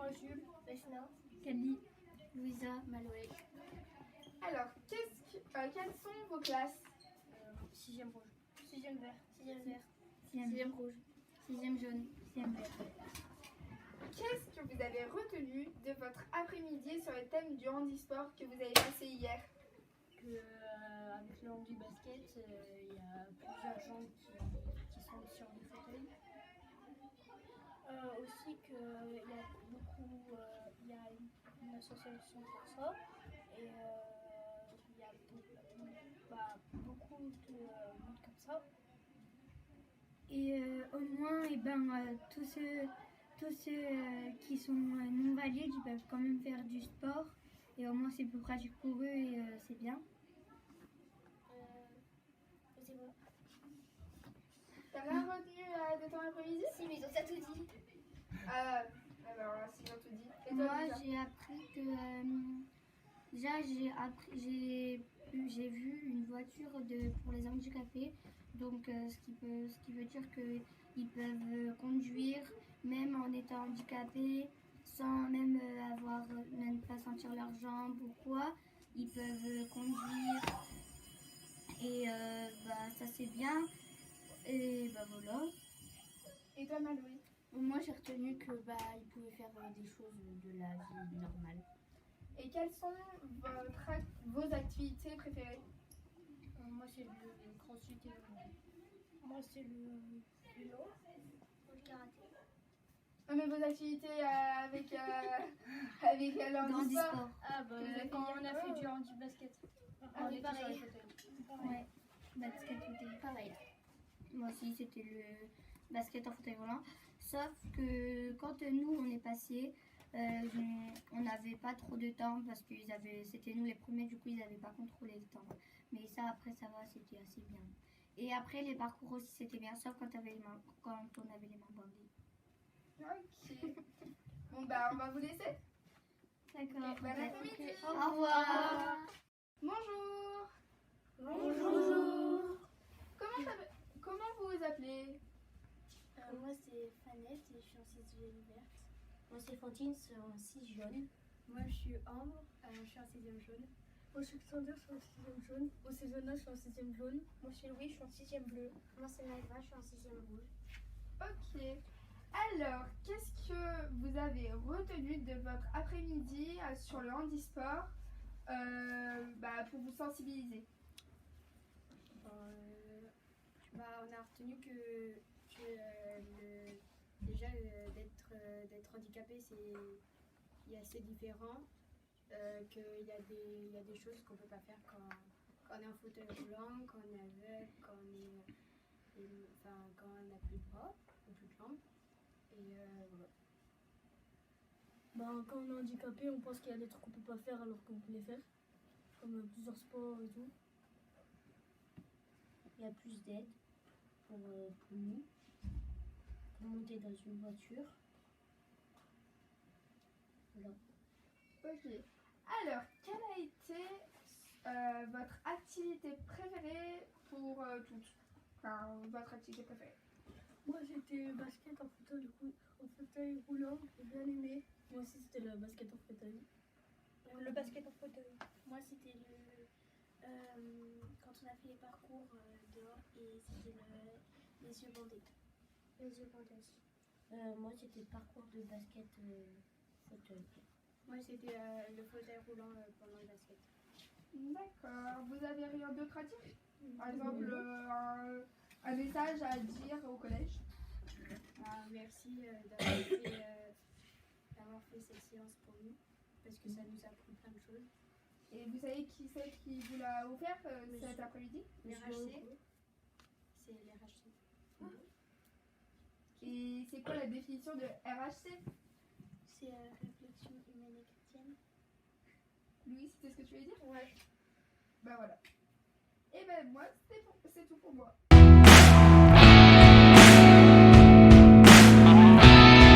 Moi, Jules, Vesna, Camille, Louisa, Maloé. Alors, quelles sont vos classes? 6e rouge, 6e vert, 6e vert, 6e rouge. 6e jaune, 6e vert. Qu'est-ce que vous avez retenu de votre après-midi sur le thème du handisport que vous avez passé hier? Avec le hand du basket, il y a plusieurs gens qui sont sur des fauteuils. Aussi qu'il y a beaucoup, il y a une association pour ça et il y a beaucoup de monde comme ça. Et au moins, tous ceux qui sont non valides, ils peuvent quand même faire du sport. Et au moins, c'est plus pratique pour eux et c'est bien. C'est bon. T'as rien retenu de ton après-midi? Si, mais ils ont ça tout dit. Alors là, si j'ai tout dit. Et toi, Moi, Lisa? j'ai appris que j'ai vu une voiture pour les handicapés. Donc, ce qui veut dire qu'ils peuvent conduire même en étant handicapés, sans même même pas sentir leurs jambes ou quoi. Ils peuvent conduire et ça c'est bien. Et voilà. Et toi, Maloué? Moi, j'ai retenu que ils pouvaient faire des choses de la vie normale. Et quelles sont vos activités préférées? Moi, c'est le crossfit et moi, c'est le vélo, le karaté. Mais vos activités avec le handisport? Quand on a fait du handi basket. Ah oui, pareil. Ouais, basket fauteuil. Pareil. Moi aussi, c'était le basket en fauteuil roulant. Sauf que quand nous, on est passé, on n'avait pas trop de temps parce que c'était nous les premiers, du coup, ils n'avaient pas contrôlé le temps. Mais ça, après, ça va, c'était assez bien. Et après, les parcours aussi, c'était bien, sauf quand on avait les mains bandées. Ok. Bon, on va vous laisser. D'accord. Ok, bon après-midi. Au revoir. Bonjour. Bonjour. Comment vous vous appelez? Moi, c'est Fanette et je suis en 6e verte. Moi, c'est Fantine, c'est en 6 jaune. Moi, je suis Ambre, je suis en 6e jaune. Moi, je suis Xander, je suis en 6e jaune. Moi, c'est Jonas, je suis en 6e jaune. Moi, c'est Louis, je suis en 6e bleu. Moi, c'est Maëva, je suis en 6e rouge. Ok. Alors, qu'est-ce que vous avez retenu de votre après-midi sur le handisport pour vous sensibiliser? On a retenu que déjà d'être handicapé, c'est assez différent. Qu'il y a des choses qu'on ne peut pas faire quand on est en fauteuil roulant, quand on est aveugle, quand on n'a plus de bras ou plus de jambes. Et voilà. Quand on est handicapé, on pense qu'il y a des trucs qu'on ne peut pas faire alors qu'on peut les faire, comme plusieurs sports et tout. Il y a plus d'aide pour nous, pour monter dans une voiture. Voilà. Ok. Alors, quelle a été votre activité préférée pour toutes? Enfin, votre activité préférée? Moi, c'était le basket en fauteuil roulant, j'ai bien aimé. Moi aussi, c'était le basket en fauteuil. Le basket en fauteuil. Moi, c'était quand on a fait les parcours dehors et c'était les yeux bandés. Les yeux bandés aussi. Moi, c'était le parcours de basket fauteuil. Moi, c'était le fauteuil roulant pendant le basket. D'accord. Vous avez rien d'autre à dire? Par exemple, un message à dire au collège? Merci d'avoir fait cette séance pour nous, parce que ça nous a appris plein de choses. Et vous savez qui c'est qui vous l'a offert cet après-midi? Les RHC. C'est les RHC. Et c'est quoi la définition de RHC? C'est réflexion humaine et chrétienne. Louis, c'était ce que tu voulais dire? Ouais. Voilà. Et moi, c'est tout pour moi.